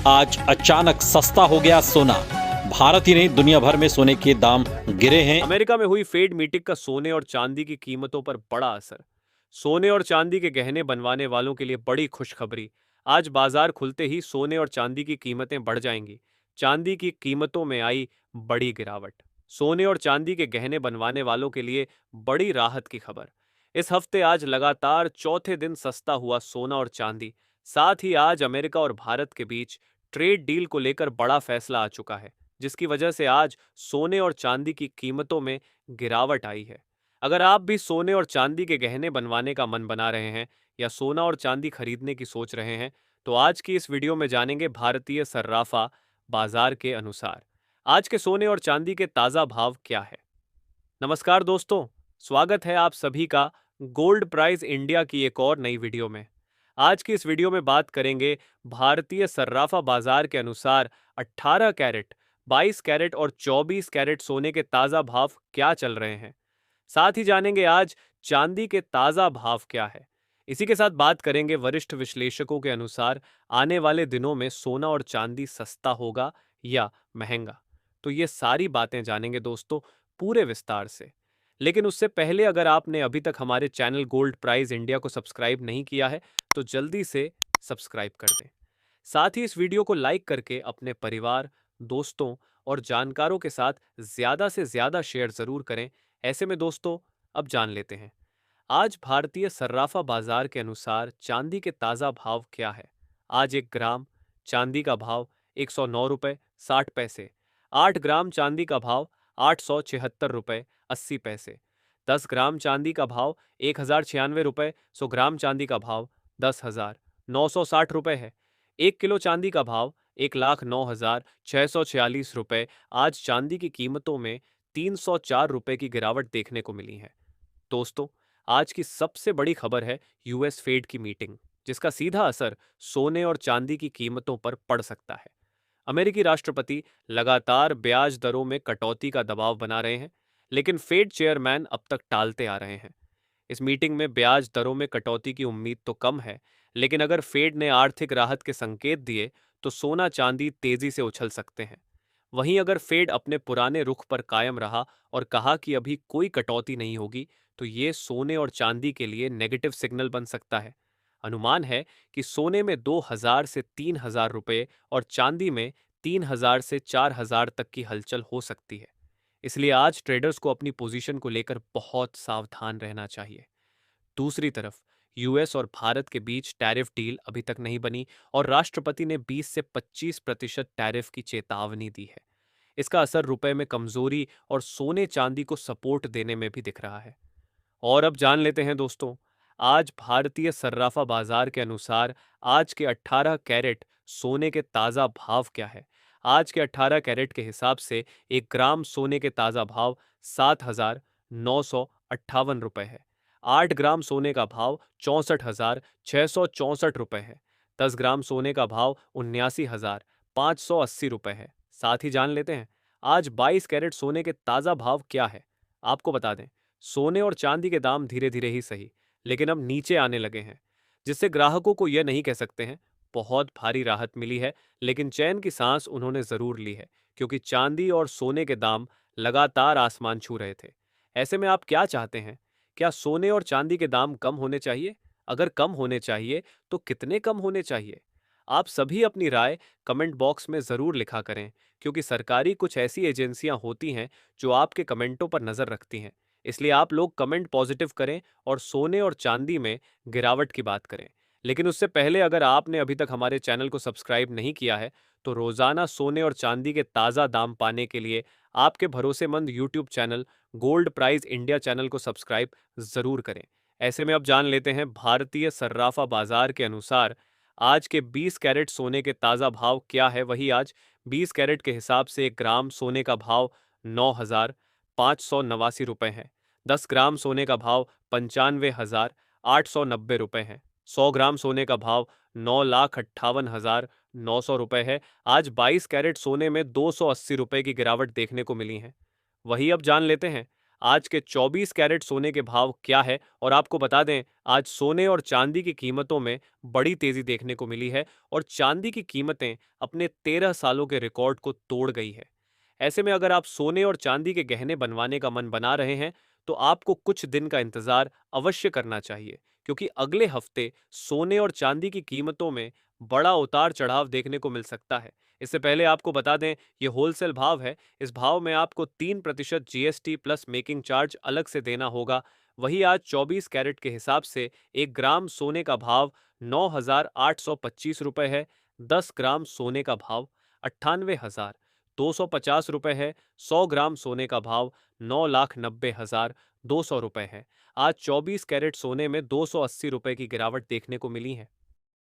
आज अचानक सस्ता हो गया सोना। भारत ही नहीं दुनिया भर में सोने के दाम गिरे हैं। अमेरिका में हुई फेड मीटिंग का सोने और चांदी की कीमतों पर बड़ा असर। सोने और चांदी के गहने बनवाने वालों के लिए बड़ी खुशखबरी। आज बाजार खुलते ही सोने और चांदी की कीमतें बढ़ जाएंगी। चांदी की कीमतों में आई बड़ी गिरावट। सोने और चांदी के गहने बनवाने वालों के लिए बड़ी राहत की खबर। इस हफ्ते आज लगातार चौथे दिन सस्ता हुआ सोना और चांदी। साथ ही आज अमेरिका और भारत के बीच ट्रेड डील को लेकर बड़ा फैसला आ चुका है, जिसकी वजह से आज सोने और चांदी की कीमतों में गिरावट आई है। अगर आप भी सोने और चांदी के गहने बनवाने का मन बना रहे हैं या सोना और चांदी खरीदने की सोच रहे हैं, तो आज की इस वीडियो में जानेंगे भारतीय सर्राफा बाजार के अनुसार आज के सोने और चांदी के ताज़ा भाव क्या है। नमस्कार दोस्तों, स्वागत है आप सभी का गोल्ड प्राइस इंडिया की एक और नई वीडियो में। आज की इस वीडियो में बात करेंगे भारतीय सर्राफा बाजार के अनुसार 18 कैरेट, 22 कैरेट और 24 कैरेट सोने के ताज़ा भाव क्या चल रहे हैं। साथ ही जानेंगे आज चांदी के ताज़ा भाव क्या है। इसी के साथ बात करेंगे वरिष्ठ विश्लेषकों के अनुसार आने वाले दिनों में सोना और चांदी सस्ता होगा या महंगा। तो ये सारी बातें जानेंगे दोस्तों पूरे विस्तार से। लेकिन उससे पहले अगर आपने अभी तक हमारे चैनल गोल्ड प्राइज इंडिया को सब्सक्राइब नहीं किया है तो जल्दी से सब्सक्राइब कर दें। साथ ही इस वीडियो को लाइक करके अपने परिवार, दोस्तों और जानकारों के साथ ज़्यादा से ज़्यादा शेयर ज़रूर करें। ऐसे में दोस्तों अब जान लेते हैं आज भारतीय सर्राफा बाजार के अनुसार चांदी के ताज़ा भाव क्या है। आज 1 ग्राम चांदी का भाव 109 रुपये 60 पैसे। 8 ग्राम चांदी का भाव 876 रुपये 80 पैसे। 10 ग्राम चांदी का भाव 1096 रुपये। 100 ग्राम चांदी का भाव 10,960 रुपये है। 1 किलो चांदी का भाव 1,09,646 रुपये। आज चांदी की कीमतों में 304 रुपये की गिरावट देखने को मिली है। दोस्तों आज की सबसे बड़ी खबर है यूएस फेड की मीटिंग, जिसका सीधा असर सोने और चांदी की कीमतों पर पड़ सकता है। अमेरिकी राष्ट्रपति लगातार ब्याज दरों में कटौती का दबाव बना रहे हैं, लेकिन फेड चेयरमैन अब तक टालते आ रहे हैं। इस मीटिंग में ब्याज दरों में कटौती की उम्मीद तो कम है, लेकिन अगर फेड ने आर्थिक राहत के संकेत दिए तो सोना चांदी तेजी से उछल सकते हैं। वहीं अगर फेड अपने पुराने रुख पर कायम रहा और कहा कि अभी कोई कटौती नहीं होगी, तो ये सोने और चांदी के लिए नेगेटिव सिग्नल बन सकता है। अनुमान है कि सोने में 2,000 से 3,000 रुपये और चांदी में 3,000 से 4,000 तक की हलचल हो सकती है। इसलिए आज ट्रेडर्स को अपनी पोजीशन को लेकर बहुत सावधान रहना चाहिए। दूसरी तरफ यूएस और भारत के बीच टैरिफ डील अभी तक नहीं बनी और राष्ट्रपति ने 20 से 25% टैरिफ की चेतावनी दी है। इसका असर रुपए में कमजोरी और सोने चांदी को सपोर्ट देने में भी दिख रहा है। और अब जान लेते हैं दोस्तों आज भारतीय सर्राफा बाजार के अनुसार आज के 18 कैरेट सोने के ताज़ा भाव क्या है। आज के 18 कैरेट के हिसाब से 1 ग्राम सोने के ताज़ा भाव 7,958 रुपये है। 8 ग्राम सोने का भाव 64,664 रुपये है। 10 ग्राम सोने का भाव 79,580 रुपये है। साथ ही जान लेते हैं आज 22 कैरेट सोने के ताज़ा भाव क्या है। आपको बता दें सोने और चांदी के दाम धीरे धीरे ही सही, लेकिन अब नीचे आने लगे हैं, जिससे ग्राहकों को यह नहीं कह सकते हैं बहुत भारी राहत मिली है, लेकिन चैन की सांस उन्होंने जरूर ली है, क्योंकि चांदी और सोने के दाम लगातार आसमान छू रहे थे। ऐसे में आप क्या चाहते हैं? क्या सोने और चांदी के दाम कम होने चाहिए? अगर कम होने चाहिए तो कितने कम होने चाहिए? आप सभी अपनी राय कमेंट बॉक्स में ज़रूर लिखा करें, क्योंकि सरकारी कुछ ऐसी एजेंसियां होती हैं जो आपके कमेंटों पर नज़र रखती हैं। इसलिए आप लोग कमेंट पॉजिटिव करें और सोने और चांदी में गिरावट की बात करें। लेकिन उससे पहले अगर आपने अभी तक हमारे चैनल को सब्सक्राइब नहीं किया है तो रोज़ाना सोने और चांदी के ताज़ा दाम पाने के लिए आपके भरोसेमंद YouTube channel gold prize India channel को सब्सक्राइब ज़रूर करें। ऐसे में अब जान लेते हैं भारतीय सर्राफा बाजार के अनुसार आज के 20 कैरेट सोने के ताज़ा भाव क्या है। वही आज 20 कैरेट के हिसाब से 1 ग्राम सोने का भाव 9,589 रुपये है। 10 ग्राम सोने का भाव 95,890 रुपये है। 100 ग्राम सोने का भाव 9,58,900 रुपये है। आज 22 कैरेट सोने में 280 रुपये की गिरावट देखने को मिली है। वही अब जान लेते हैं आज के 24 कैरेट सोने के भाव क्या है। और आपको बता दें, आज सोने और चांदी की कीमतों में बड़ी तेजी देखने को मिली है और चांदी की कीमतें अपने 13 सालों के रिकॉर्ड को तोड़ गई है। ऐसे में अगर आप सोने और चांदी के गहने बनवाने का मन बना रहे हैं, तो आपको कुछ दिन का इंतजार अवश्य करना चाहिए, क्योंकि अगले हफ्ते सोने और चांदी की कीमतों में बड़ा उतार चढ़ाव देखने को मिल सकता है। इससे पहले आपको बता दें, ये होलसेल भाव है। इस भाव में आपको 3% जीएसटी प्लस मेकिंग चार्ज अलग से देना होगा। वही आज 24 कैरेट के हिसाब से 1 ग्राम सोने का भाव 9,825 रुपये है। 10 ग्राम सोने का भाव 98,250 रुपये है। 100 ग्राम सोने का भाव 9,90,200 रुपये है। आज 24 कैरेट सोने में 280 रुपये की गिरावट देखने को मिली है।